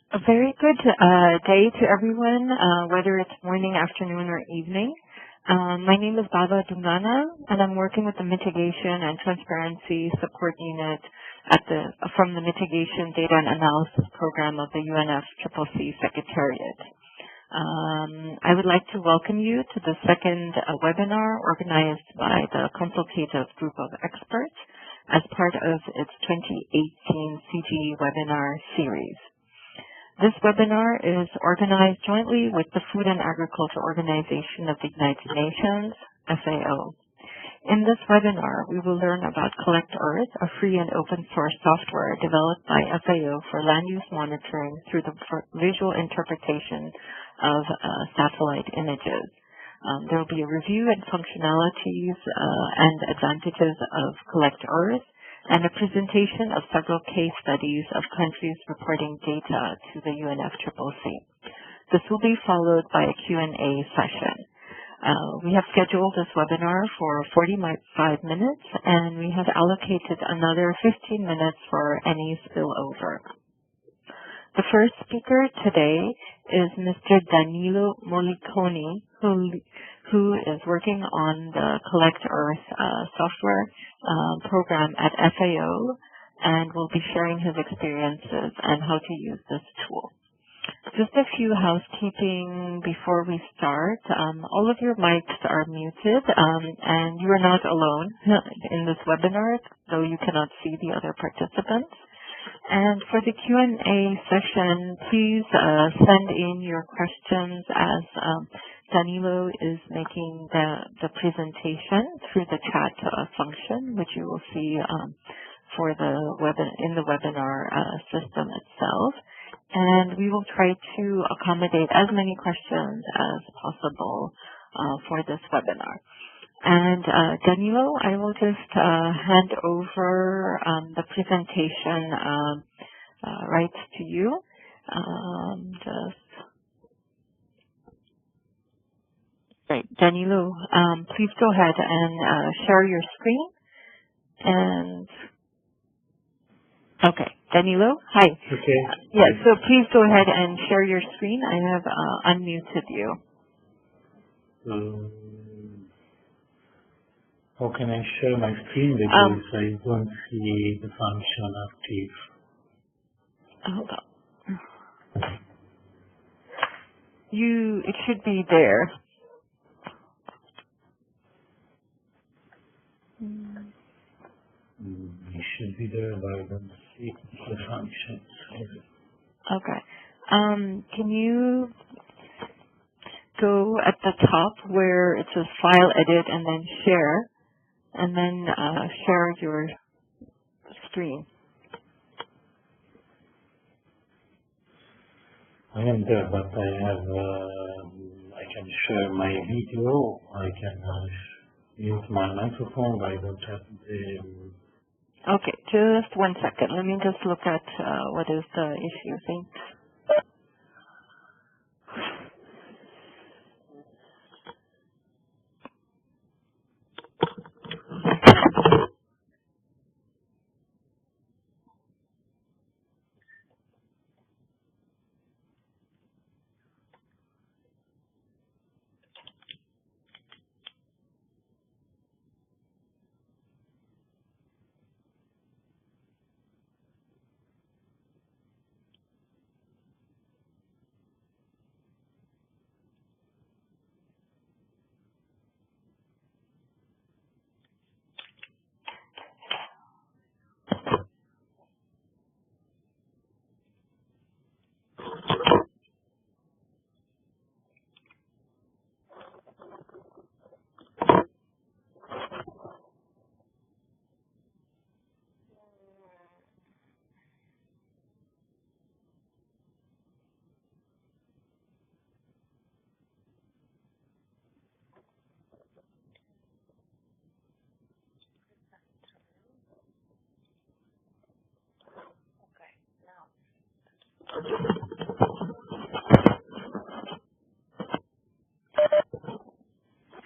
A very good day to everyone, whether it's morning, afternoon, or evening. My name is Baba Dungana, and I'm working with the Mitigation and Transparency Support Unit from the Mitigation Data and Analysis Program of the UNFCCC Secretariat. I would like to welcome you to the second webinar organized by the Consultative Group of Experts as part of its 2018 CGE Webinar series. This webinar is organized jointly with the Food and Agriculture Organization of the United Nations, FAO. In this webinar, we will learn about Collect Earth, a free and open source software developed by FAO for land use monitoring through the visual interpretation of satellite images. There will be a review and functionalities and advantages of Collect Earth, and a presentation of several case studies of countries reporting data to the UNFCCC. This will be followed by a Q&A session. We have scheduled this webinar for 45 minutes, and we have allocated another 15 minutes for any spillover. The first speaker today is Mr. Danilo Moliconi, who is working on the Collect Earth software program at FAO, and will be sharing his experiences and how to use this tool. Just a few housekeeping before we start. All of your mics are muted, and you are not alone in this webinar, though you cannot see the other participants. And for the Q&A session, please send in your questions as Danilo is making the presentation through the chat function, which you will see in the webinar system itself. And we will try to accommodate as many questions as possible for this webinar. And Danilo, I will just hand over the presentation rights to you. Great. Danilo, please go ahead and share your screen. And okay, Danilo, hi. Okay. Yes, so please go ahead and share your screen. I have unmuted you. How can I share my screen because I don't see the function active? Hold on. It should be there. It should be there, but I don't see the function. Okay. Can you go at the top where it says File, Edit, and then Share, and then share your screen? I am there, but I can share my video. I can use my microphone, but I don't have the... Okay, just 1 second. Let me just look at what is the issue. Thanks.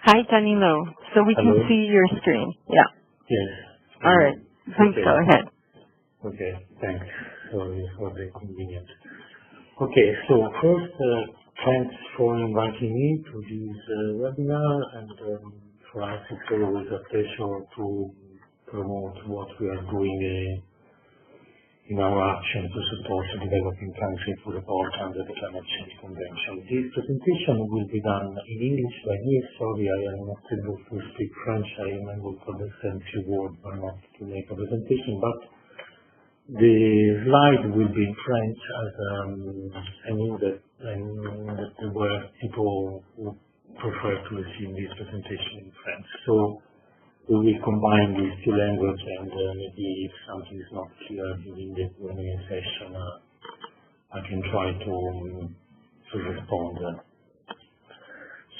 Hi, Danilo. So we can see your screen. Yeah. Yes. All right. Please go ahead. Okay. Thanks. Sorry for the inconvenience. Okay, so first, thanks for inviting me to this webinar, and for us it's always a pleasure to promote what we are doing in our action to support the developing countries to report under the Climate Change Convention. This presentation will be done in English by me. Sorry, I am not able to speak French. I am able to understand few words, but not to make a presentation. But the slide will be in French, as I knew that there were people who prefer to receive this presentation in French. So we will combine these two languages, and maybe if something is not clear during the Q&A session, I can try to respond.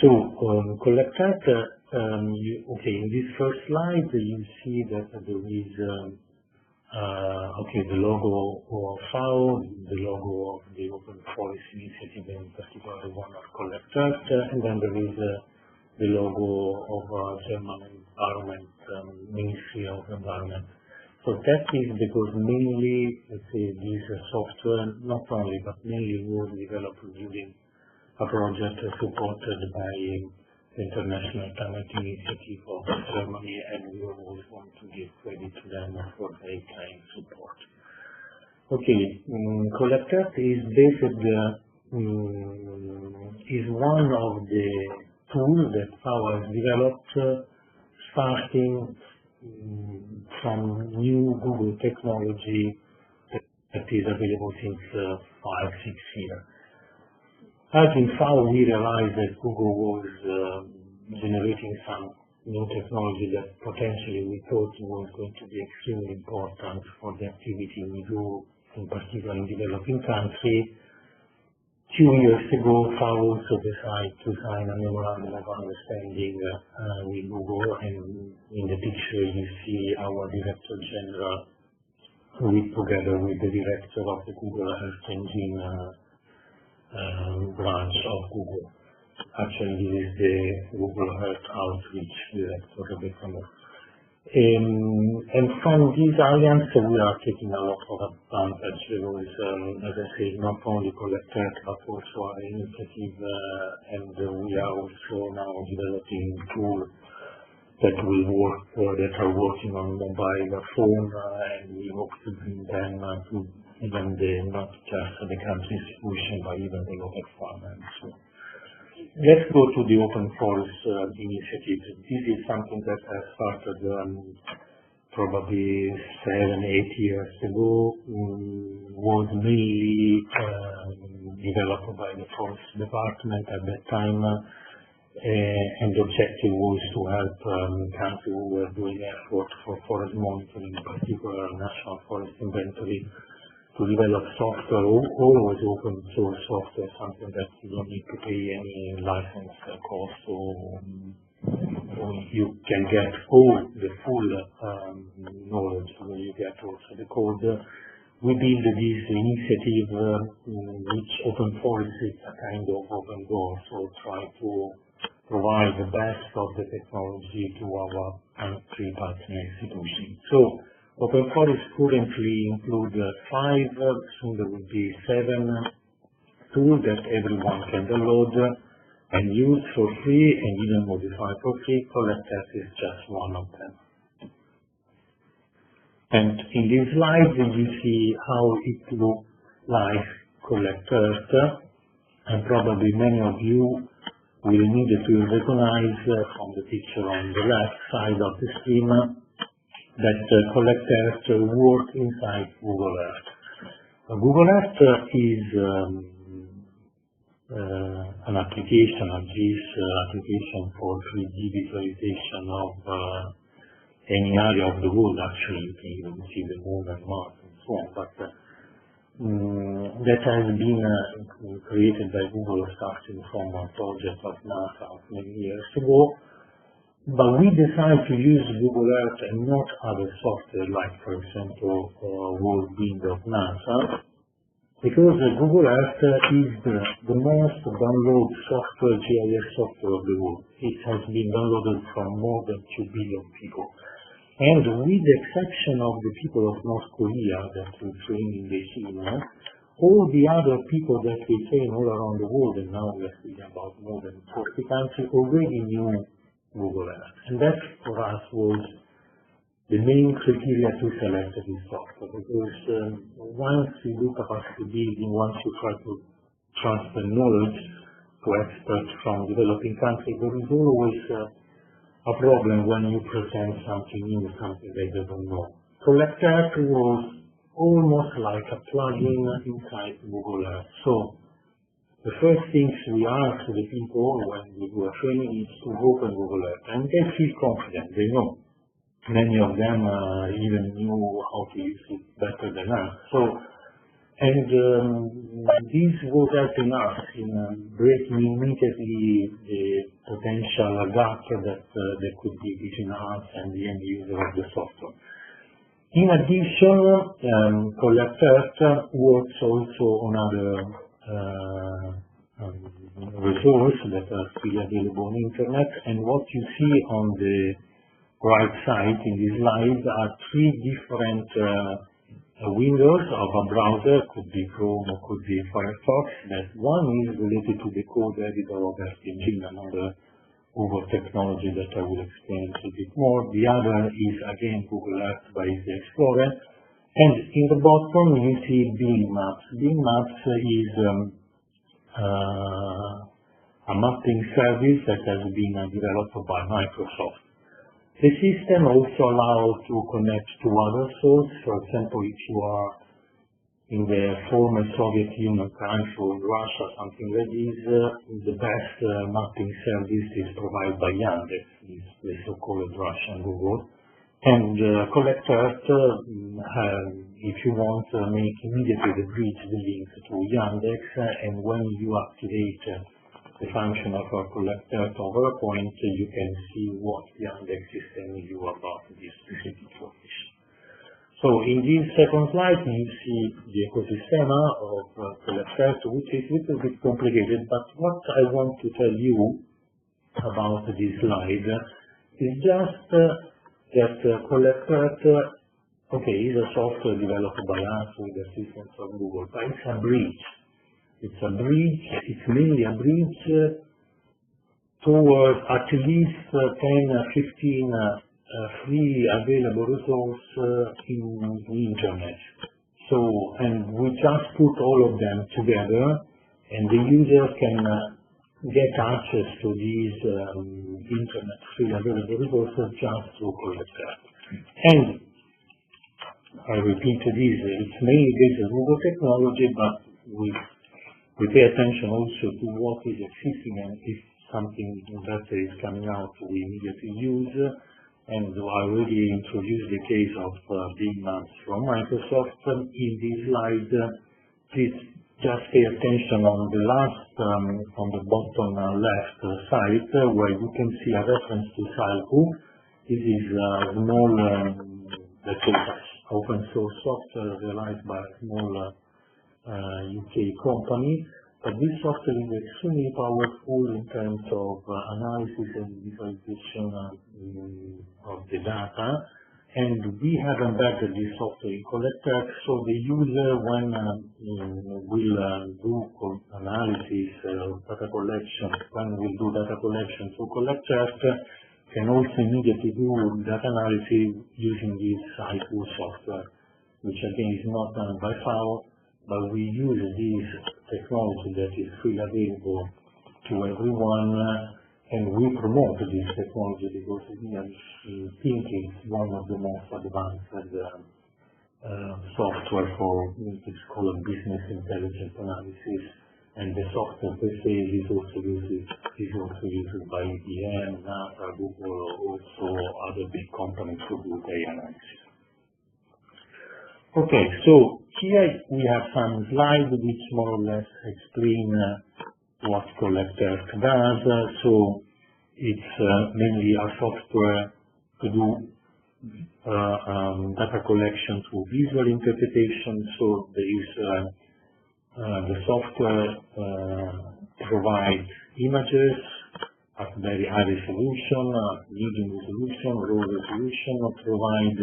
So, collect that. Okay, in this first slide, you see that there is the logo of FAO, the logo of the Open Forest Initiative, in particular the one of Collect That, and then there is the logo of German Environment, Ministry of Environment. So that is because mainly, let's say, this software, not only, but mainly was developed during a project supported by the International Climate Initiative of Germany, and we always want to give credit to them for their kind support. Okay, Collect That is based, is one of the tool that FAO has developed, starting from new Google technology that is available since 5-6 years. As in FAO, we realized that Google was generating some new technology that potentially we thought was going to be extremely important for the activity we do, in particular in developing countries. 2 years ago, FAO also decided to sign a memorandum of understanding with Google, and in the picture you see our Director General together with the Director of the Google Earth Engine branch of Google. Actually, this is the Google Earth Outreach Director, Rebecca Moore. And from this alliance, we are taking a lot of advantage because, as I say, not only Collect That, but also our initiative, and we are also now developing tools that will work, that are working on mobile phone, and we hope to bring them to even not just the country institution, but even the local farmers. So, let's go to the Open Forest initiative. This is something that has started probably 7-8 years ago, was mainly developed by the Forest Department at that time, and the objective was to help countries who were doing effort for forest monitoring, in particular National Forest Inventory, to develop software, always open source software, something that you don't need to pay any license cost, or you can get all the full knowledge where you get also the code. We build this initiative, which Open Forest is a kind of open door, so try to provide the best of the technology to our country partner institutions. So, Open Forest currently include 5, soon there will be 7 tools that everyone can download and use for free and even modify for free. Collect That is just one of them. And in this slide you see how it looks like Collect Earth, and probably many of you will need to recognize from the picture on the left side of the screen that Collect Earth work inside Google Earth. Google Earth is an application, a GIS application for 3D visualization of any area of the world. Actually, you can even see the moon and Mars and so on. But that has been created by Google starting from a project of NASA many years ago. But we decided to use Google Earth and not other software like, for example, Worldwind of NASA, because Google Earth is the most downloaded software, GIS software of the world. It has been downloaded from more than 2 billion people. And with the exception of the people of North Korea that we train in the team, all the other people that we train all around the world, and now we're speaking about more than 40 countries, already knew Google Earth. And that for us was the main criteria to select this software, because once you do capacity building, once you try to transfer knowledge to experts from developing countries, there is always a problem when you present something new, something they don't know. Collect Earth was almost like a plugin inside Google Earth. So the first things we ask the people when we do a training is to open Google Earth, and they feel confident, they know. Many of them even knew how to use it better than us. So, and this was helping us in breaking immediately the potential gap that there could be between us and the end user of the software. In addition, Collect Earth works also on other resources that are still available on internet, and what you see on the right side in this slide are three different windows of a browser, could be Chrome or could be Firefox. That one is related to the code editor of STG, another Google technology that I will explain a little bit more. The other is again Google Earth by the Explorer. And in the bottom you see Bing Maps. Bing Maps is a mapping service that has been developed by Microsoft. The system also allows to connect to other sources. For example, if you are in the former Soviet Union country or Russia, something like this, the best mapping service is provided by Yandex, the so-called Russian Google. And Collect Earth, if you want, make immediately the bridge, the link to Yandex, and when you activate the function of Collect Earth over a point, you can see what Yandex is telling you about this specific location. So in this second slide, you see the ecosystem of Collect Earth, which is a little bit complicated, but what I want to tell you about this slide is just that Collect Earth, okay, is a software developed by us with the assistance of Google, but it's a bridge. It's a bridge, it's mainly a bridge towards at least 10, 15 free available resources in the internet. So, and we just put all of them together, and the user can get access to these internet free available resources just through Collect Earth. And I repeat this, it's mainly based on Google technology, but we pay attention also to what is existing, and if something better is coming out, we immediately use. And I already introduced the case of Bing Maps from Microsoft. In this slide, please just pay attention on the last, on the bottom left side, where you can see a reference to Salku. This is a small, let's say, open source software realized by a small UK company. But this software is extremely powerful in terms of analysis and visualization of the data. And we have embedded this software in Collect Earth, so the user, when will do analysis, data collection, when will do data collection through Collect Earth, can also immediately do data analysis using this IQ software, which again is not done by FAO, but we use this technology that is freely available to everyone, and we promote this technology because we think it's one of the most advanced software for what's called business intelligence analysis, and the software per se is also used by IBM, NASA, Google, also other big companies who do data analysis. Okay, so here we have some slides which more or less explain what Collect Earth does. So it's mainly a software to do data collection through visual interpretation. So there is the software provides images at very high resolution, medium resolution, low resolution, provide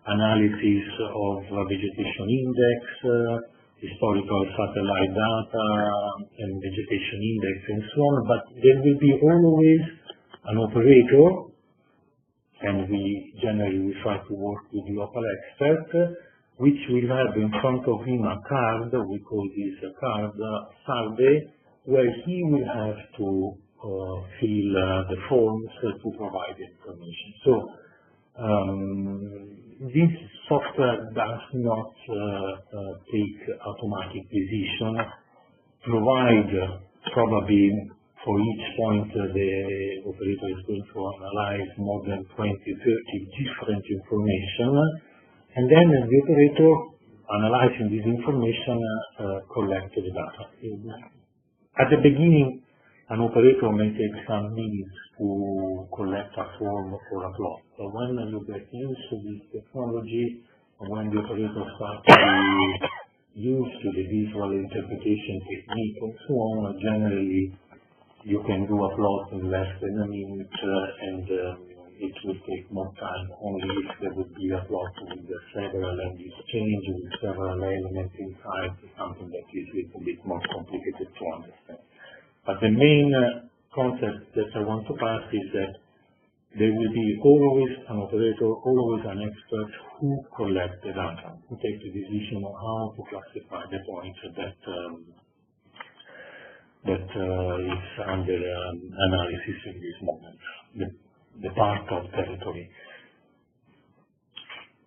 analysis of vegetation index, historical satellite data and vegetation index and so on, but there will be always an operator, and we generally try to work with local experts, which will have in front of him a card, we call this a card, survey, where he will have to fill the forms to provide information. So this software does not take automatic decision, provide probably for each point the operator is going to analyze more than 20, 30 different information, and then the operator analyzing this information collects the data. At the beginning, an operator may take some minutes to collect a form or a plot. But when you get used to this technology, and when the operator starts to be used to the visual interpretation technique and so on, generally you can do a plot in less than a minute, and it will take more time only if there would be a plot with several language change, with several elements inside, something that is a little bit more complicated to understand. But the main concept that I want to pass is that there will be always an operator, always an expert who collects the data, who takes the decision on how to classify the points that is under analysis in this moment, the part of territory.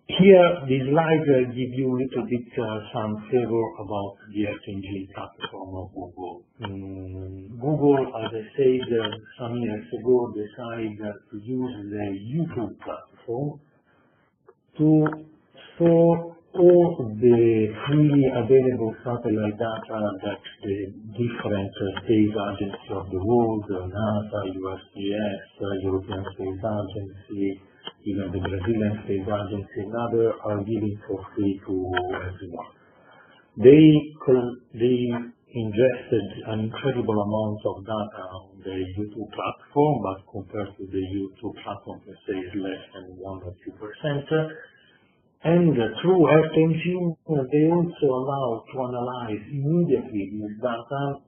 Here, this slide gives you a little bit some flavor about the FNG platform of Google. Google, as I said some years ago, decided to use the YouTube platform to store all the freely available satellite data that the different space agencies of the world, NASA, USGS, European Space Agency, even the Brazilian Space Agency and others are giving for free to everyone. They ingested an incredible amount of data on the YouTube platform, but compared to the YouTube platform, let's say, is less than 1 or 2%. And through Earth Engine, they also allow to analyze immediately this data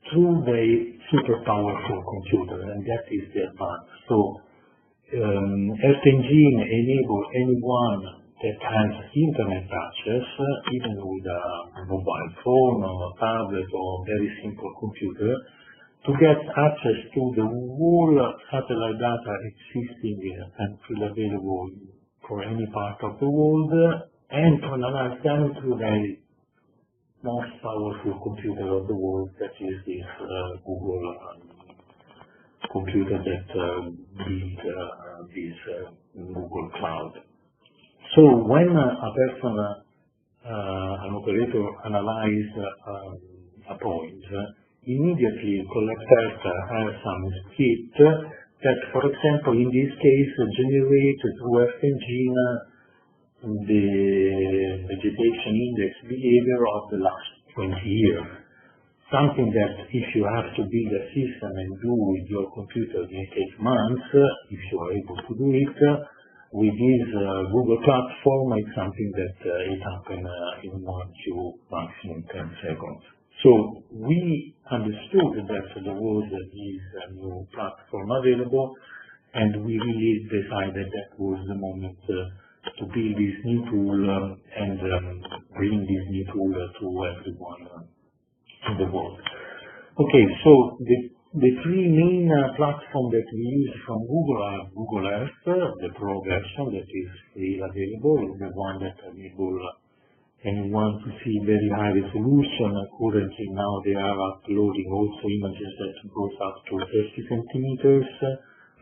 through the super powerful computer, and that is the advantage. So Earth Engine enables anyone that has internet access, even with a mobile phone or a tablet or a very simple computer, to get access to the whole satellite data existing and freely available for any part of the world, and to analyze them through the most powerful computer of the world, that is this Google computer that built this Google Cloud. So when a person, an operator, analyzes a point, immediately collectors have some script that, for example, in this case, generates through Earth Engine the vegetation index behavior of the last 20 years. Something that if you have to build a system and do with your computer, it may take months, if you are able to do it. With this Google platform, it's something that it happens in 1 to maximum 10 seconds. So we understood that there was this new platform available, and we really decided that was the moment to build this new tool and bring this new tool to everyone in the world. Okay, so the three main platforms that we use from Google are Google Earth, the Pro version that is free available, the one that enables anyone to see very high resolution. Currently now they are uploading also images that goes up to 30 centimeters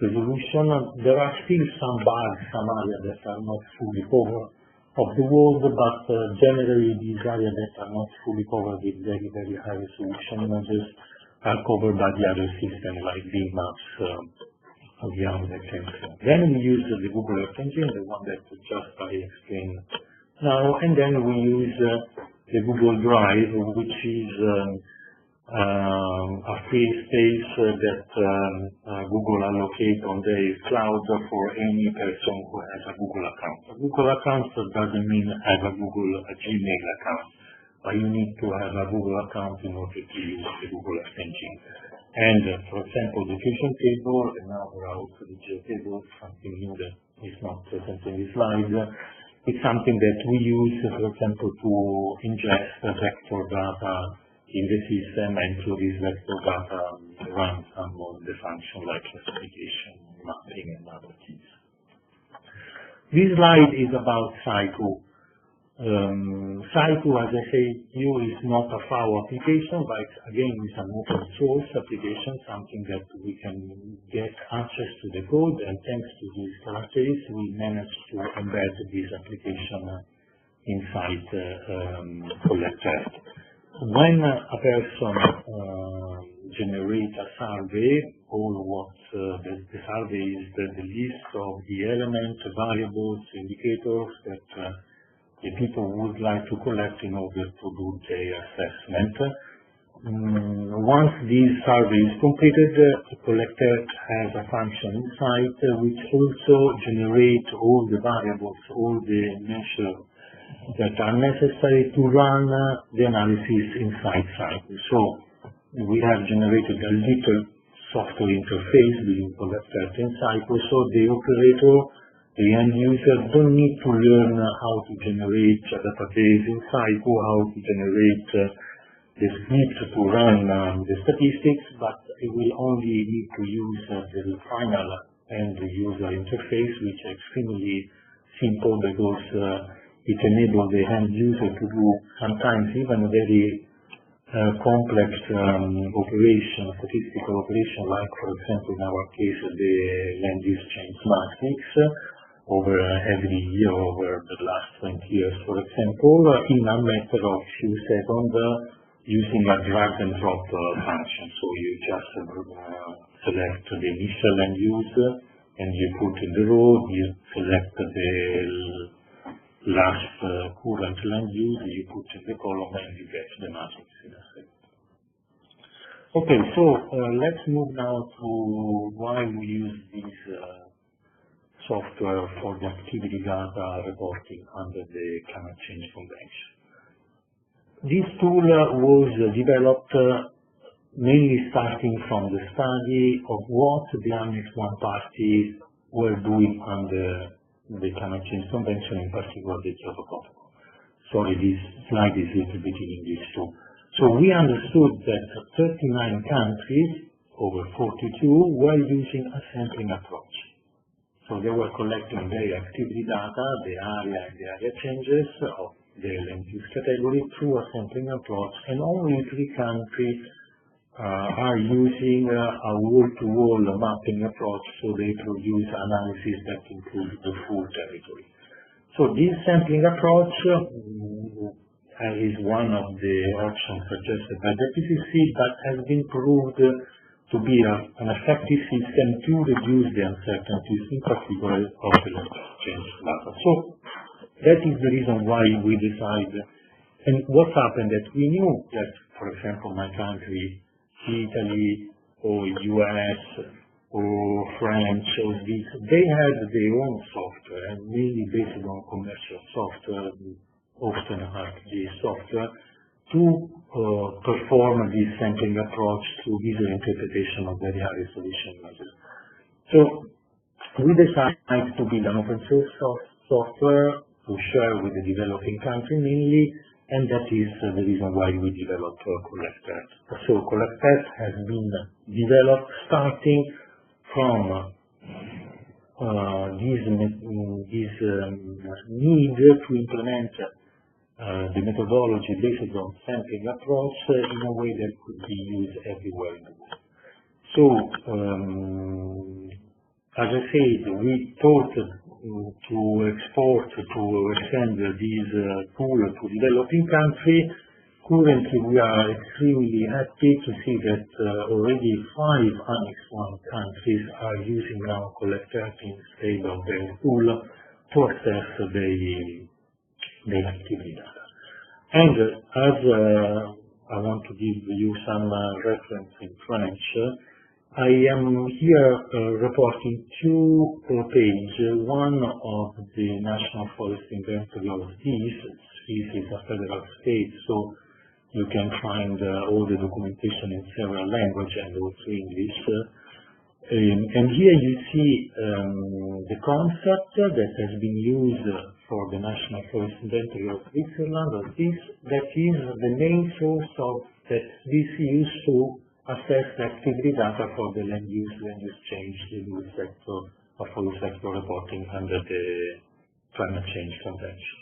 resolution. There are still some bugs, some areas that are not fully covered of the world, but generally these areas that are not fully covered with very, very high resolution images are covered by the other systems like Bing Maps, the Outback and so on. Then we use the Google Earth Engine, the one that just I explained now, and then we use the Google Drive, which is a free space that Google allocates on the cloud for any person who has a Google account. A Google account doesn't mean have a Gmail account. but you need to have a Google account in order to use the Google Earth engine. And for example, the fusion table, and now there are also the geotable, something new that is not present in this slide. It's something that we use, for example, to ingest vector data in the system, and through this vector data run some of the functions like classification, mapping, and other things. This slide is about Psycho. Psycho, as I say, is not a FAO application, but again, it's an open source application, something that we can get access to the code, and thanks to these characteristics, we managed to embed this application inside Collector. When a person generates a survey, all what the survey is the list of the elements, variables, indicators that the people would like to collect in order to do their assessment. Once this survey is completed, the Collector has a function inside which also generates all the variables, all the measures that are necessary to run the analysis inside Psycho. So we have generated a little software interface between Collector and Psycho, so the operator, the end user, don't need to learn how to generate a database in Psycho, how to generate the script to run the statistics, but it will only need to use the final end user interface, which is extremely simple because it enables the end user to do sometimes even very complex operation, statistical operation, like for example in our case the land use change matrix over every year over the last 20 years, for example, in a matter of few seconds using a drag and drop function. So you just select the initial land use and you put in the row, you select the last current land use, you put in the column, and you get the matrix in a second. Okay, so let's move now to why we use this software for the activity data reporting under the Climate Change Convention. This tool was developed mainly starting from the study of what the Annex 1 parties were doing under the Climate Change Convention, in particular the Kyoto Protocol. Sorry, this slide is a little bit in English too. So we understood that 39 countries, over 42, were using a sampling approach. So they were collecting their activity data, the area and the area changes of their land use category through a sampling approach, and only 3 countries are using a wall-to-wall mapping approach, so they produce analysis that includes the full territory. So this sampling approach is one of the options suggested by the PCC, but has been proved to be an effective system to reduce the uncertainties, in particular of the land change data. So that is the reason why we decided, and what happened that we knew that, for example, my country, Italy or US or France or this, they had their own software, and mainly based on commercial software, often RPA software, to perform this sampling approach through visual interpretation of very high resolution images. So we decided to build an open source software to share with the developing country mainly, and that is the reason why we developed Collector. So Collector has been developed starting from this need to implement the methodology based on sampling approach in a way that could be used everywhere in the world. So, as I said, we thought to export, to extend this tool to developing countries. Currently, we are extremely happy to see that already 5 Annex 1 countries are using now Collector instead of their tool to assess the activity data. And as I want to give you some reference in French, I am here reporting two pages. One of the National Forest Inventory of these. This is a federal state, so you can find all the documentation in several languages and also English. And here you see the concept that has been used for the National Forest Inventory of Switzerland, that is the main source of that this is used to assess the activity data for the land use change, the LULU sector, or forest sector reporting under the Climate Change Convention.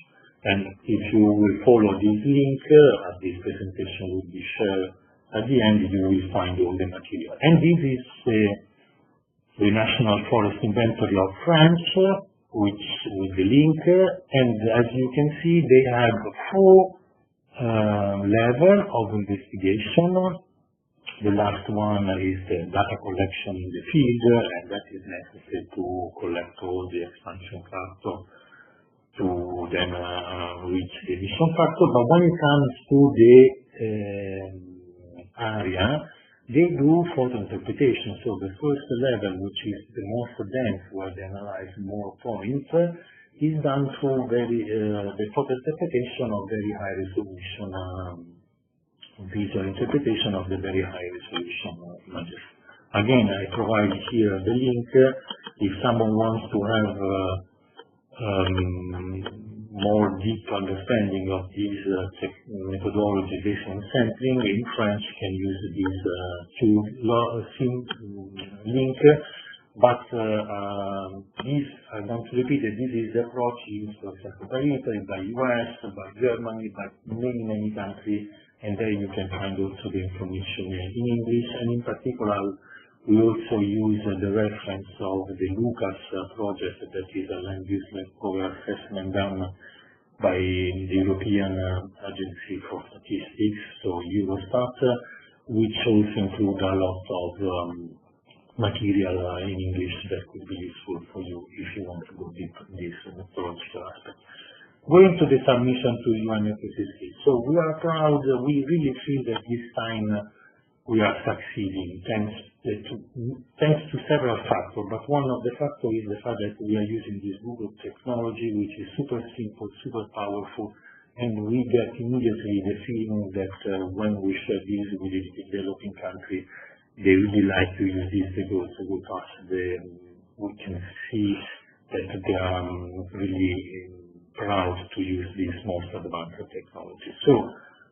And if you will follow this link, as this presentation will be shared at the end, you will find all the material. And this is the National Forest Inventory of France, which with the link, and as you can see, they have four levels of investigation. The last one is the data collection in the field, and that is necessary to collect all the expansion factor to then reach the emission factor. But when it comes to the area, they do photo interpretation. So the first level, which is the most dense, where they analyze more points, is done through the photo interpretation of very high resolution, visual interpretation of the very high resolution images. Again, I provide here the link. If someone wants to have more deep understanding of these methodology based on sampling, in French can use this link. But this, I want to repeat that this is the approach used, for example, by Italy, by US, by Germany, by many countries, and there you can find also the information in English. And in particular, we also use the reference of the LULUCF project, that is a land use cover assessment done by the European Agency for Statistics, so Eurostat, which also include a lot of material in English that could be useful for you if you want to go deep in this methodological aspect. Going to the submission to UNFCCC. So we are proud, we really feel that this time we are succeeding thanks to several factors, but one of the factors is the fact that we are using this Google technology, which is super simple, super powerful, and we get immediately the feeling that when we share this with the developing country, they really like to use this because we can see that they are really proud to use this most advanced technology. So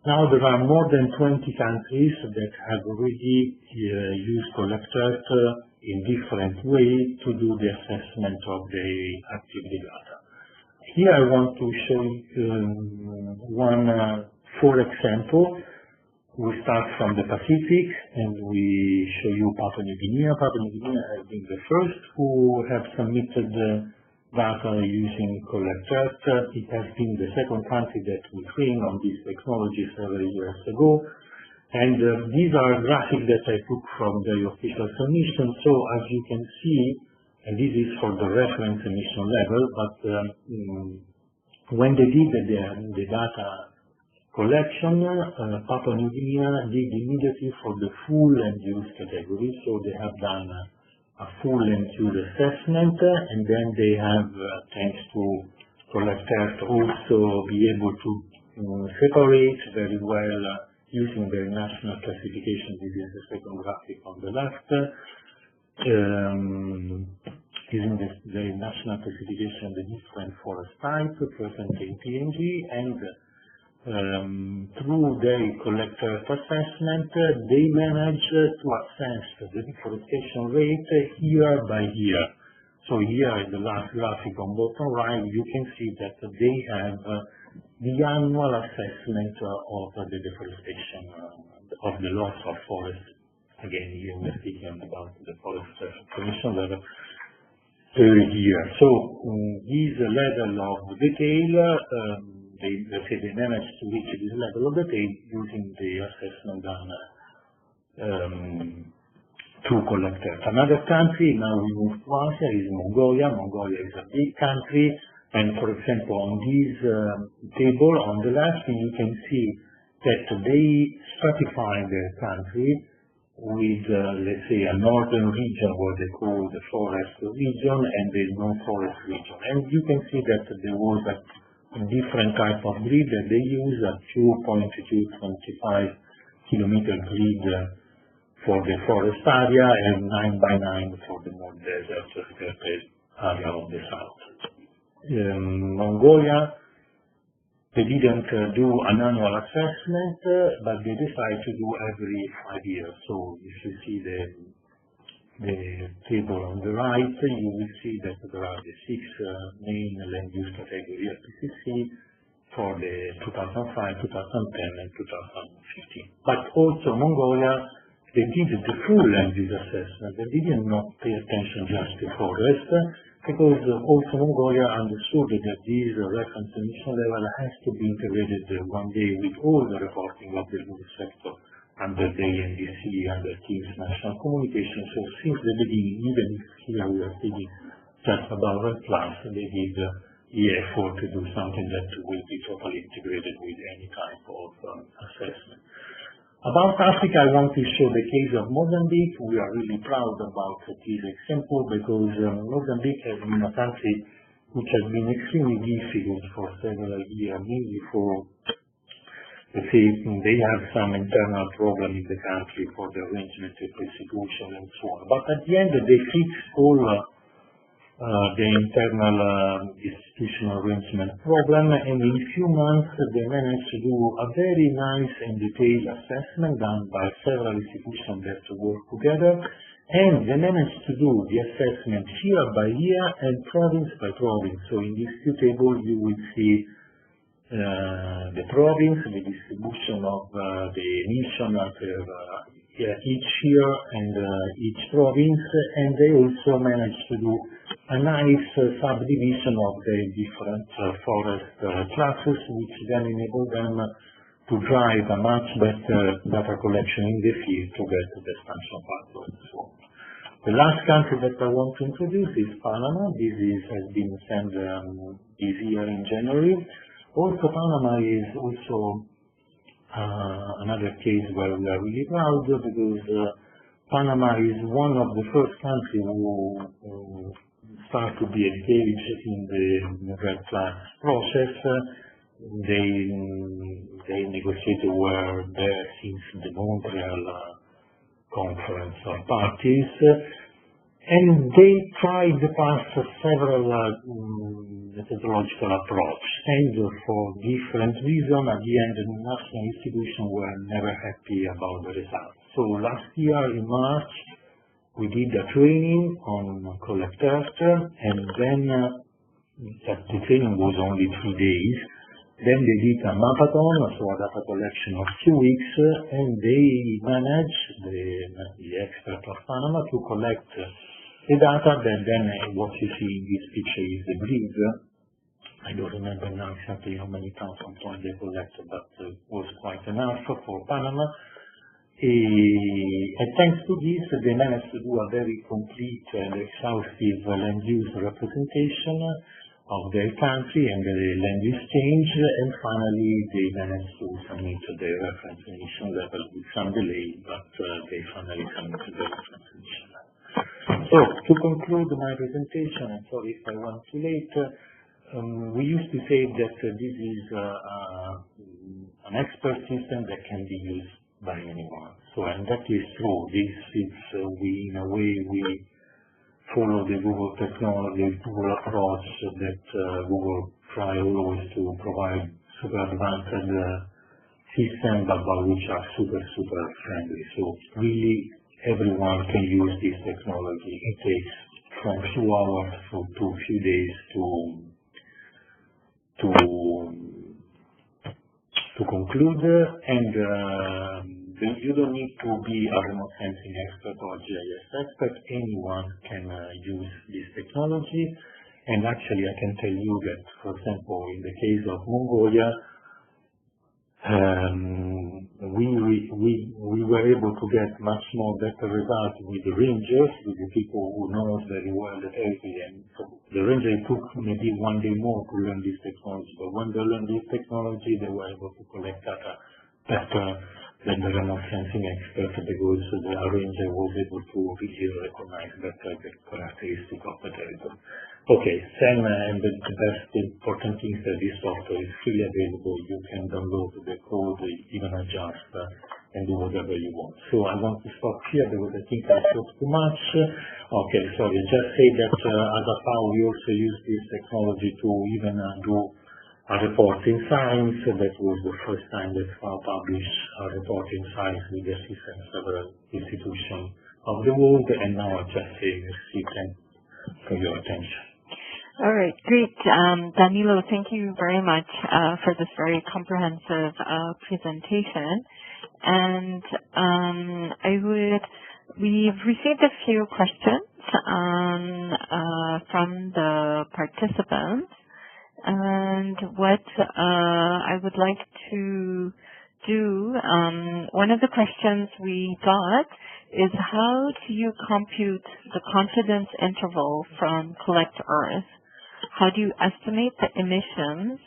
now there are more than 20 countries that have already used collectors in different ways to do the assessment of the activity data. Here I want to show four examples. We start from the Pacific and we show you Papua New Guinea. Papua New Guinea has been the first who have submitted data using collectors. It has been the second country that we trained on this technology several years ago. And these are graphics that I took from the official submission. So as you can see, and this is for the reference emission level, but when they did the data collection, Papua New Guinea did immediately for the full land use category. So they have done a full land use assessment, and then they have, thanks to collectors, also be able to separate very well using their national classification. This is the second graphic on the left. Using the national classification, the different forest types present in PNG, and through their collector assessment, they manage to assess the deforestation rate year by year. So here in the last graphic on bottom right, you can see that they have the annual assessment of the deforestation, of the loss of forest. Again, here we're speaking about the forest commission level per year. So this level of detail, let's say they managed to reach this level of detail using the assessment done through collectors. Another country, now we move to Asia, is Mongolia. Mongolia is a big country, and for example, on this table on the left, you can see that they stratify their country with, let's say, a northern region, what they call the forest region, and the non-forest region. And you can see that there was a different type of grid that they use, a 2.225 kilometer grid for the forest area and 9 by 9 for the more desert area of the south. Mongolia, they didn't do an annual assessment, but they decided to do every 5 years. So if you see the table on the right, you will see that there are the 6 main land use category FPCC for the 2005, 2010, and 2015. But also Mongolia, they did the full land use assessment. They didn't not pay attention just to forest, because also Mongolia understood that this reference emission level has to be integrated one day with all the reporting of the LULU sector under the NDC, under Teams National Communication. So since the beginning, even if here we are thinking just about Red Plus, they did the effort to do something that will be totally integrated with any type of assessment. About Africa, I want to show the case of Mozambique. We are really proud about this example because Mozambique has been a country which has been extremely difficult for several years, mainly for, let's say, they have some internal problem in the country for the arrangement of restitution and so on. But at the end, they fixed all the internal institutional arrangement problem, and in a few months they managed to do a very nice and detailed assessment done by several institutions that work together, and they managed to do the assessment year by year and province by province. So in this two table you will see the province, the distribution of the emission each year and each province, and they also managed to do a nice subdivision of the different forest classes, which then enable them to drive a much better data collection in the field to get the expansion factor and so on. The last country that I want to introduce is Panama. This has been sent this year in January. Also, Panama is also another case where we are really proud, because Panama is one of the first countries who start to be engaged in the Red Plus process. They negotiated were there since the Montreal Conference of Parties, and they tried to pass several methodological approach, and for different reasons, at the end, the national institutions were never happy about the results. So last year in March, we did a training on collect Earth, and then the training was only 3 days. Then they did a mapathon, so a data collection of 2 weeks, and they managed, the expert of Panama, to collect the data that then what you see in this picture is the grid. I don't remember now exactly how many thousand points they collected, but it was quite enough for Panama. And thanks to this, they managed to do a very complete and exhaustive land use representation of their country and the land use change, and finally they managed to submit the reference emission level with some delay, but they finally submitted the reference emission level. So, to conclude my presentation, I'm sorry if I went too late, we used to say that this is an expert system that can be used by anyone. So, and that is true. This is, in a way, we follow the Google technology, Google approach that Google try always to provide super advanced systems, but which are super friendly. So really everyone can use this technology. It takes from 2 hours to a few days to conclude, and you don't need to be a remote sensing expert or GIS expert. Anyone can use this technology. And actually, I can tell you that, for example, in the case of Mongolia, we were able to get much more better results with the rangers, with the people who know very well the area. And so the ranger took maybe 1 day more to learn this technology, but when they learned this technology, they were able to collect data better then there are no sensing experts because the arranger was able to really recognize better the characteristic of the territory. Okay, then the best important thing is that this software is freely available. You can download the code, even adjust, and do whatever you want. So I want to stop here because I think I spoke too much. Okay, sorry, just say that as a FAO we also use this technology to even do a report in science. That was the first time that FAO published a report in science with the assistance of several institutions of the world, and now I just say thank for your attention. All right, great. Danilo, thank you very much for this very comprehensive presentation. And we've received a few questions from the participants. And what I would like to do, one of the questions we got is how do you compute the confidence interval from Collect Earth? How do you estimate the emissions?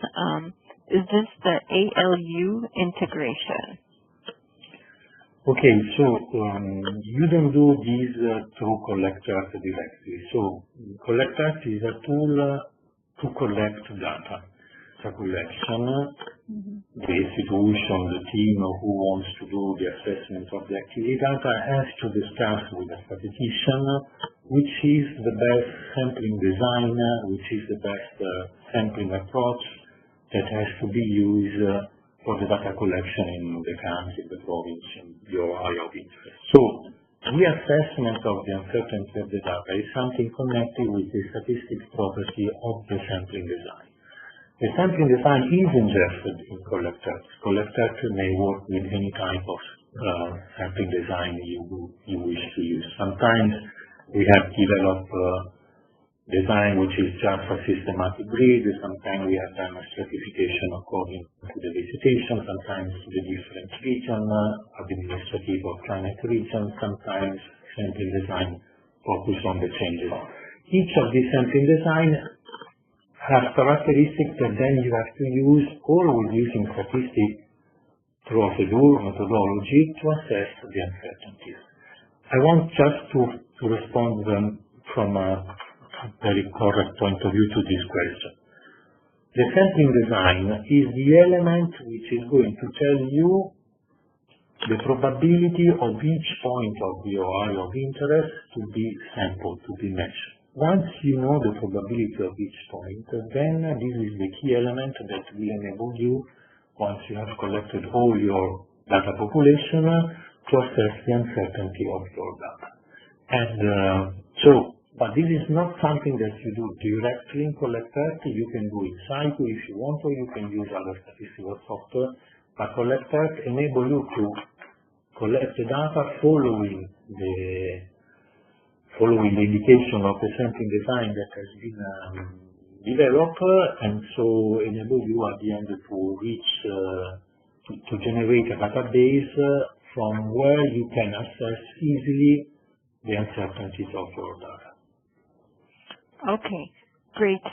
Is this the ALU integration? Okay, so you don't do this through Collect Earth directly. So Collect Earth is a tool to collect data. It's a collection. The institution, the team who wants to do the assessment of the activity data has to discuss with the statistician which is the best sampling design, which is the best sampling approach that has to be used for the data collection in the country, the province, in your area of interest. So the assessment of the uncertainty of the data is something connected with the statistics property of the sampling design. The sampling design is ingested in Collect Earth. Collect Earth may work with any type of sampling design you wish to use. Sometimes we have developed design which is just a systematic grid. Sometimes we have done a stratification according to the vegetation, sometimes the different region, administrative or climate region, sometimes sampling design focus on the changes. Each of these sampling design has characteristics that then you have to use, always using statistics procedure, methodology to assess the uncertainties. I want just to respond from a very correct point of view to this question. The sampling design is the element which is going to tell you the probability of each point of your area of interest to be sampled, to be measured. Once you know the probability of each point, then this is the key element that will enable you, once you have collected all your data population, to assess the uncertainty of your data. And but this is not something that you do directly in Collect Earth. You can do it Psycho if you want, or you can use other statistical software. But Collect Earth enables you to collect the data following the indication of the sampling design that has been developed, and so enable you at the end to reach, to generate a database from where you can assess easily the uncertainties of your data. Okay, great.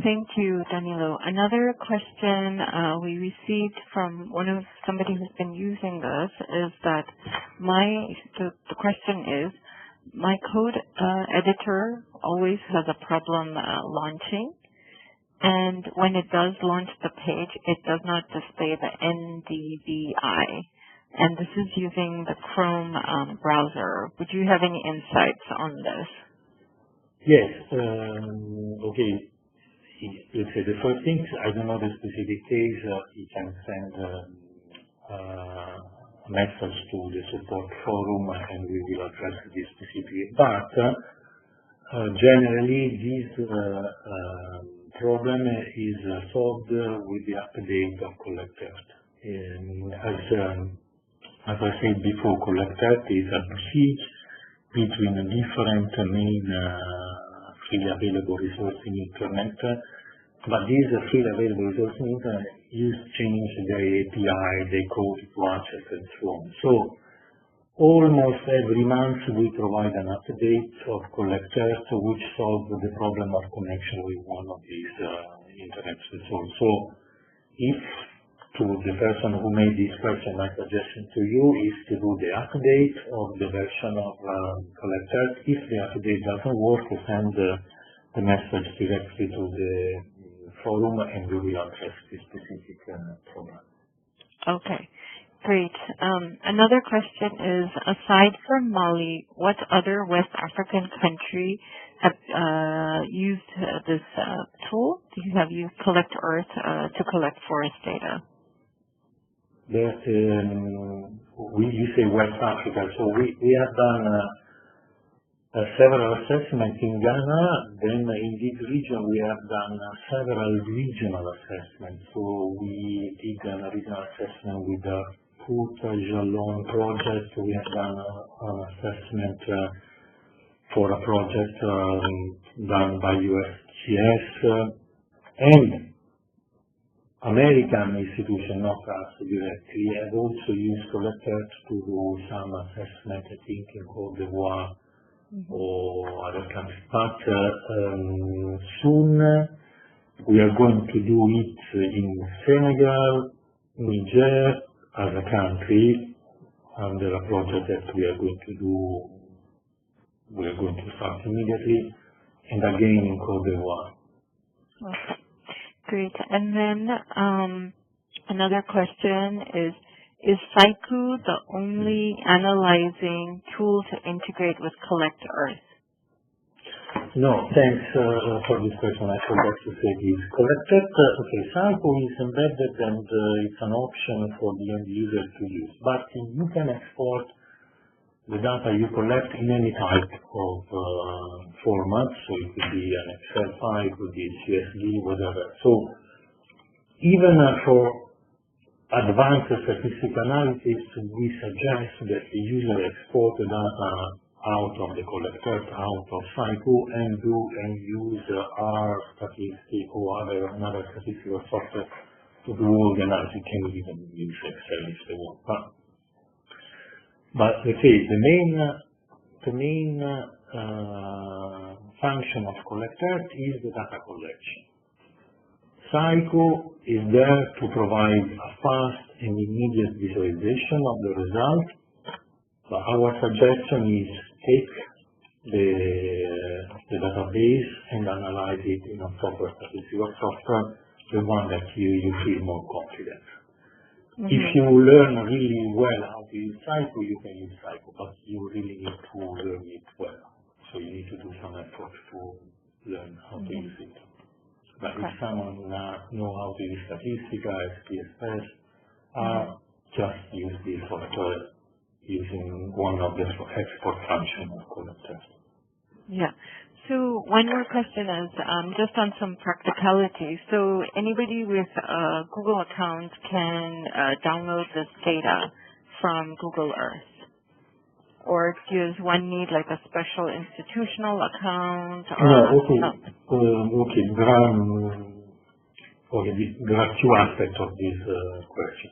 Thank you, Danilo. Another question we received from somebody who's been using this is that the question is, my code editor always has a problem launching, and when it does launch the page, it does not display the NDVI. And this is using the Chrome browser. Would you have any insights on this? Yes. Okay. Let's say the first thing, I don't know the specific case. You can send a message to the support forum and we will address this specifically. But generally, this problem is solved with the update of Collect Earth. As I said before, Collect Earth is a bridge between different main freely available resources in Internet, but these freely available resources in Internet change their API, their code to access, and so on. So almost every month we provide an update of Collect Earth which solves the problem of connection with one of these Internet resources. So if to the person who made this question, my suggestion to you is to do the update of the version of collector. If the update doesn't work, you send the message directly to the forum and we will address the specific problem. Okay, great. Another question is, aside from Mali, what other West African country have used this tool? You have used Collect Earth to collect forest data? That you say West Africa, so we have done several assessments in Ghana. Then in this region we have done several regional assessments. So we did a regional assessment with the Put Jalon project. We have done an assessment for a project done by USGS and American institution, not us directly, have also used Collect Earth to do some assessment, I think, in Côte d'Ivoire or other countries. But soon we are going to do it in Senegal, Niger as a country, under a project that we are going to do. We are going to start immediately, and again in Côte d'Ivoire. Okay. Great. And then another question is Saiku the only analyzing tool to integrate with Collect Earth? No, thanks for this question. I forgot to say this. Collect Earth, okay, Saiku is embedded and it's an option for the end user to use. But you can export the data you collect in any type of format, so it could be an Excel file, it could be CSV, whatever. So even for advanced statistical analysis, we suggest that the user export the data out of the collector, out of Saiku, and use R statistic or another statistical software to do all the analysis. You can even use Excel if they want. But let's say the main function of Collect Earth is the data collection. Saiku is there to provide a fast and immediate visualization of the result. But our suggestion is take the database and analyze it in a proper statistical software, the one that you feel more confident. If you learn really well how to use Saiku, you can use Saiku, but you really need to learn it well. So you need to do some effort to learn how to use it. But if someone knows how to use Statistica, SPSS, just use the software using one of the export functions of Collect Earth. Yeah. So one more question is just on some practicality. So anybody with a Google account can download this data from Google Earth? Or does one need like a special institutional account? Okay. There are two aspects of this question.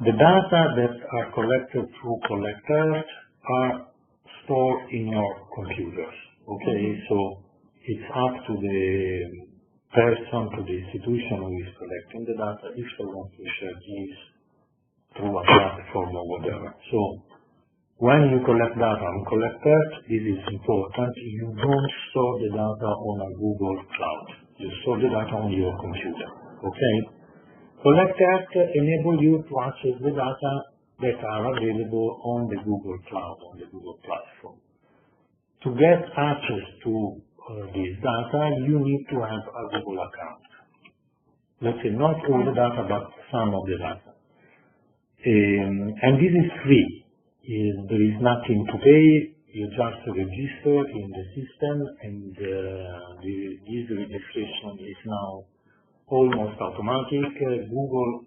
The data that are collected through Collect Earth are stored in your computers. Okay, so it's up to the person, to the institution who is collecting the data, if they want to share this through a platform or whatever. So when you collect data on Collect Earth, this is important. You don't store the data on a Google Cloud. You store the data on your computer. Okay? Collect Earth enables you to access the data that are available on the Google Cloud, on the Google platform. To get access to this data, you need to have a Google account. Let's say not all the data, but some of the data. And this is free. There is nothing to pay. You just register in the system, and this registration is now almost automatic. Google,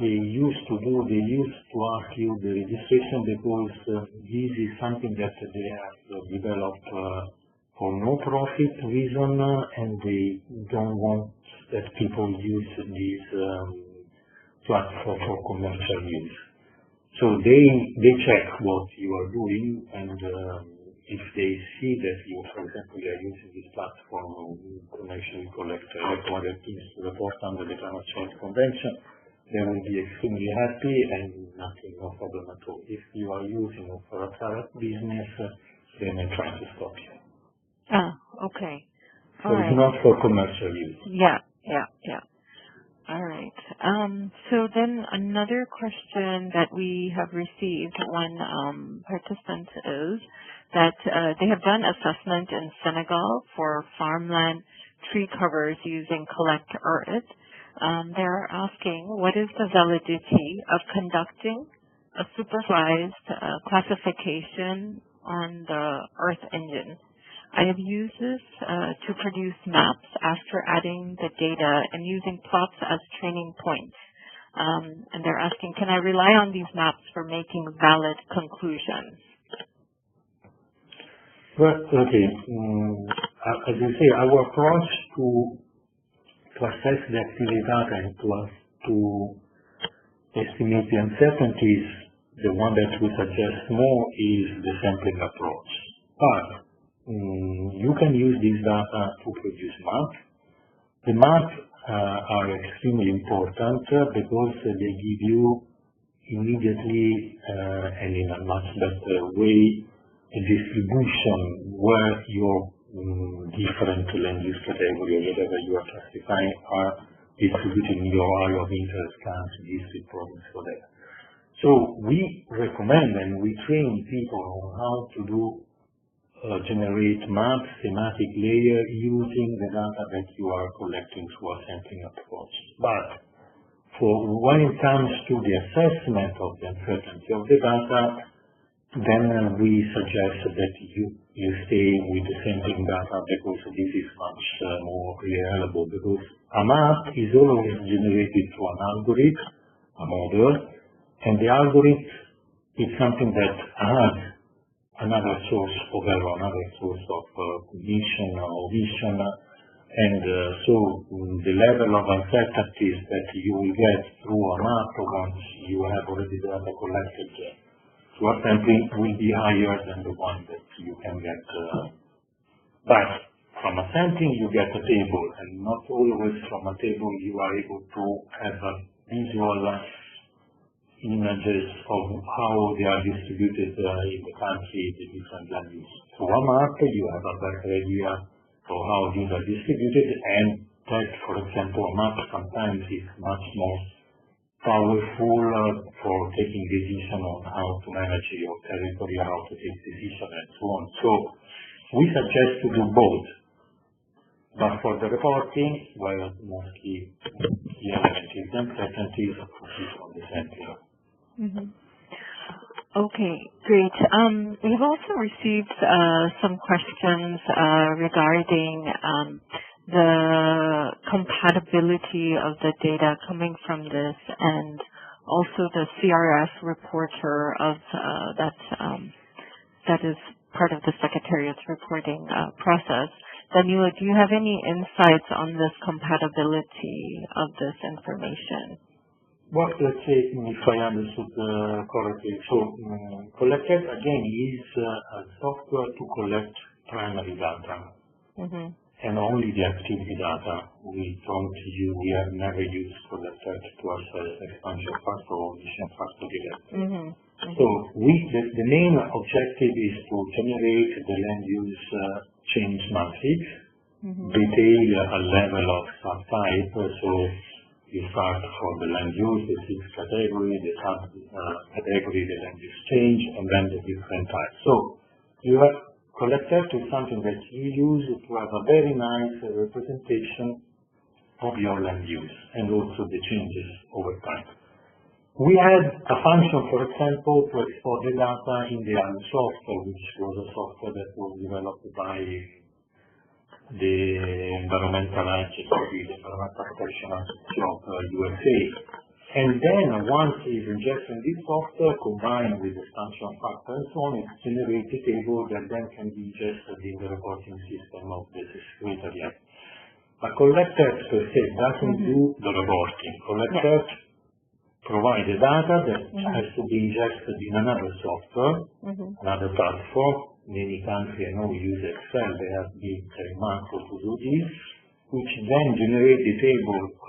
they used to ask you the registration because this is something that they have developed for no profit reason, and they don't want that people use this platform for commercial use. So they check what you are doing, and if they see that you, for example, are using this platform in connection with Collect Earth or other things to report under the Climate Change Convention, they will be extremely happy and nothing, no problem at all. If you are using it for a private business, they may try to stop you. Ah, okay. So it's not for commercial use. Yeah. All right. So then another question that we have received, one participant, is that they have done assessment in Senegal for farmland tree covers using Collect Earth. They're asking, what is the validity of conducting a supervised classification on the Earth engine? I have used this to produce maps after adding the data and using plots as training points. And they're asking, can I rely on these maps for making valid conclusions? Well, okay. As you say, our approach to assess the activity data and to estimate the uncertainties, the one that we suggest more is the sampling approach. But you can use this data to produce maps. The maps are extremely important because they give you immediately and in a much better way a distribution where your different land use category or whatever you are classifying are distributed in your area of interest, country, district, province, whatever. So we recommend and we train people on how to do generate maps, thematic layer using the data that you are collecting through a sampling approach. But for when it comes to the assessment of the uncertainty of the data, then we suggest that you stay with the sampling data because this is much more reliable, because a map is always generated through an algorithm, a model, and the algorithm is something that adds another source of error, another source of cognition or vision, and so the level of uncertainties that you will get through a map once you have already the data collected through a sampling will be higher than the one that you can get. But from a sampling you get a table, and not always from a table you are able to have a visual images of how they are distributed in the country, the different land use. Through a map you have a better idea of how these are distributed, and that, for example, a map sometimes is much more powerful for taking decision on how to manage your territory, how to take decision, and so on. So we suggest to do both. But for the reporting, well, mostly the element is uncertainties, focus on the sampling. Okay, great. We've also received some questions regarding the compatibility of the data coming from this, and also the CRS reporter of that is part of the Secretariat's reporting process. Danilo, do you have any insights on this compatibility of this information? Well, let's say, if I understood correctly, so Collected again is a software to collect primary data. And only the activity data. We have never used Collected to assess expansion factor or omission factor directly. So the main objective is to generate the land use change matrix, detail a level of subtype, so you start from the land use, the sixth category, the sub-category, the land use change, and then the different types. So you have Collected is something that you use to have a very nice representation of your land use and also the changes over time. We had a function, for example, to export the data in the LULUCF software, which was a software that was developed by the Environmental Agency, the Environmental Protection Agency of USA. And then once it's injected in this software, combined with the expansion factor and so on, it generates a table that then can be ingested in the reporting system of the Secretariat. But Collected per se doesn't do the reporting. Collected provides the data that has to be ingested in another software, another platform. Many countries I know use Excel, they have big macro to do this, which then generate the table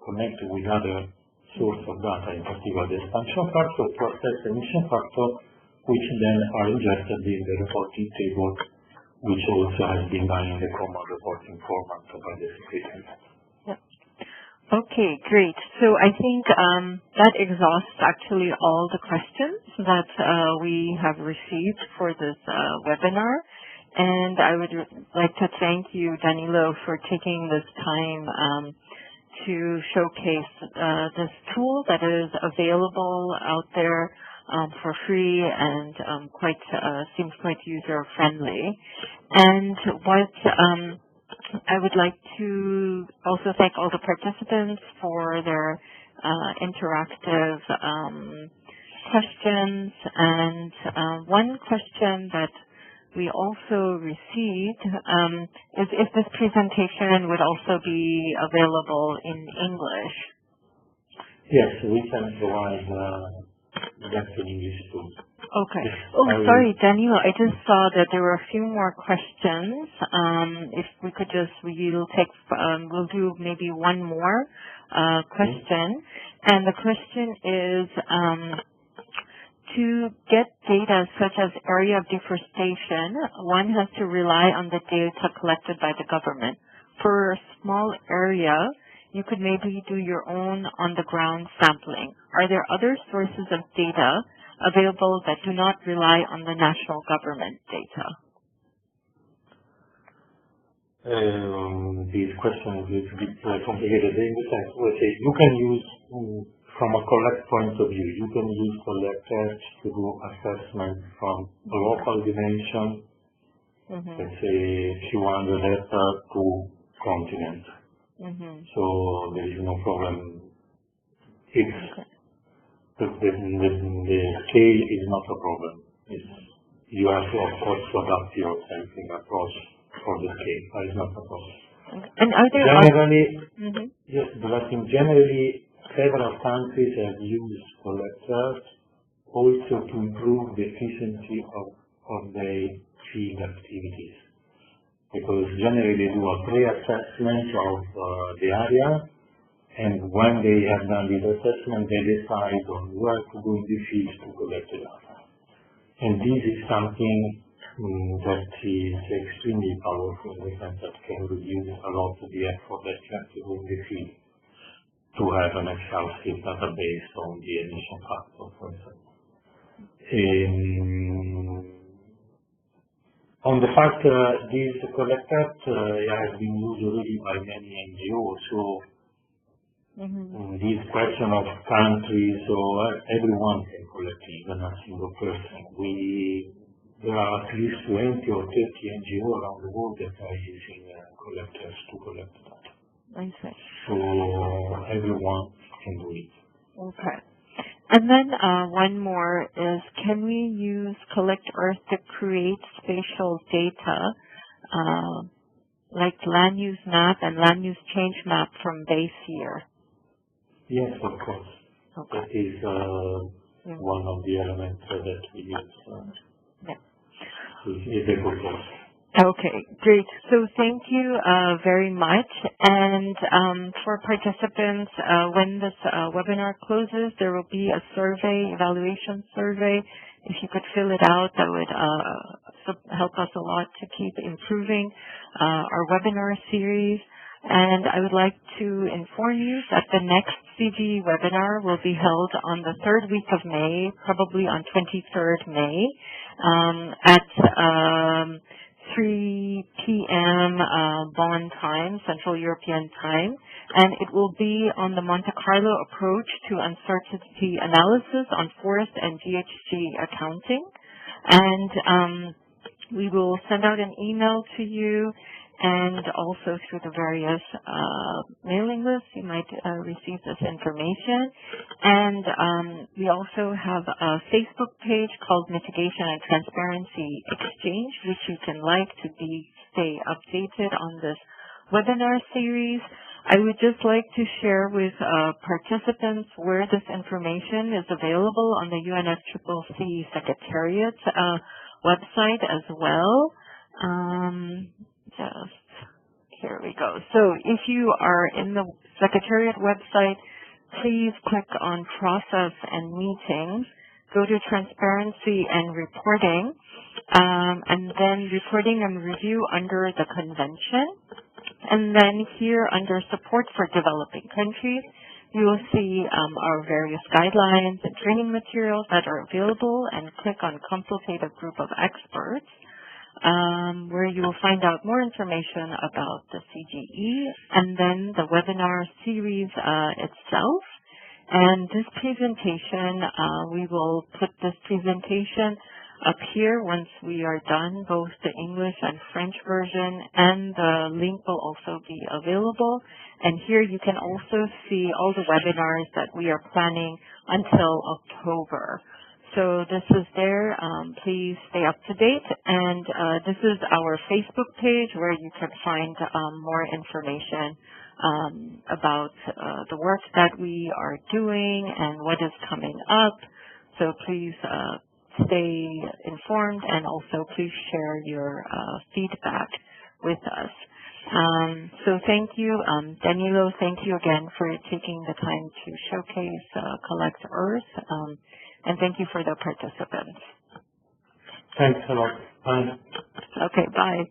connected with other source of data, in particular the expansion factor, to assess emission factor, which then are ingested in the reporting table, which also has been done in the common reporting format by the secretariat. Yep. Okay, great. So I think that exhausts actually all the questions that we have received for this webinar. And I would like to thank you, Danilo, for taking this time to showcase this tool that is available out there for free and seems quite user-friendly. And what I would like to also thank all the participants for their interactive questions. And one question that we also received is if this presentation would also be available in English. Yes, we can provide that in English too. Okay. Oh, sorry, Danilo, I just saw that there were a few more questions. If we could we'll do maybe one more question. And the question is, to get data such as area of deforestation, one has to rely on the data collected by the government. For a small area, you could maybe do your own on-the-ground sampling. Are there other sources of data available that do not rely on the national government data? This question is a little bit complicated. In the sense, you can use, from a collect point of view, you can use collectors to do assessment from a local dimension, let's say a few hundred hectares to continent. So there is no problem. The scale is not a problem. You have to, of course, to adapt your sampling approach for the scale. That is not a problem. And are there generally, yes, but generally, several countries have used collectors also to improve the efficiency of their field activities. Because generally they do a pre-assessment of the area, and when they have done this assessment, they decide on where to go in the field to collect the data. And this is something that is extremely powerful in the sense that can reduce a lot of the effort that you have to do in the field to have an exhaustive database on the emission factor, for example. On the fact these collectors have been used already by many NGOs, so this question of countries, so everyone can collect, even a single person. There are at least 20 or 30 NGOs around the world that are using collectors to collect data. I see. So everyone can do it. Okay. And then one more is, can we use Collect Earth to create spatial data like land use map and land use change map from base year? Yes, of course. Okay. That is one of the elements that we use. It's a good one. Okay, great. So thank you very much. And for participants, when this webinar closes, there will be a survey, evaluation survey. If you could fill it out, that would help us a lot to keep improving our webinar series. And I would like to inform you that the next CGE webinar will be held on the third week of May, probably on 23rd May, at 3 p.m. Bonn time, Central European time, and it will be on the Monte Carlo approach to uncertainty analysis on forest and GHG accounting. And we will send out an email to you, and also through the various mailing lists, you might receive this information. And we also have a Facebook page called Mitigation and Transparency Exchange, which you can like to stay updated on this webinar series. I would just like to share with participants where this information is available on the UNFCCC Secretariat website as well. Here we go. So if you are in the Secretariat website, please click on Process and Meetings, go to Transparency and Reporting, and then Reporting and Review under the Convention. And then here under Support for Developing Countries, you will see our various guidelines and training materials that are available, and click on Consultative Group of Experts, where you will find out more information about the CGE and then the webinar series itself. And this presentation, we will put this presentation up here once we are done, both the English and French version, and the link will also be available. And here you can also see all the webinars that we are planning until October. So this is there. Please stay up to date. And this is our Facebook page where you can find more information about the work that we are doing and what is coming up. So please stay informed, and also please share your feedback with us. So thank you, Danilo, thank you again for taking the time to showcase Collect Earth, and thank you for the participants. Thanks a lot. Bye. Okay, bye.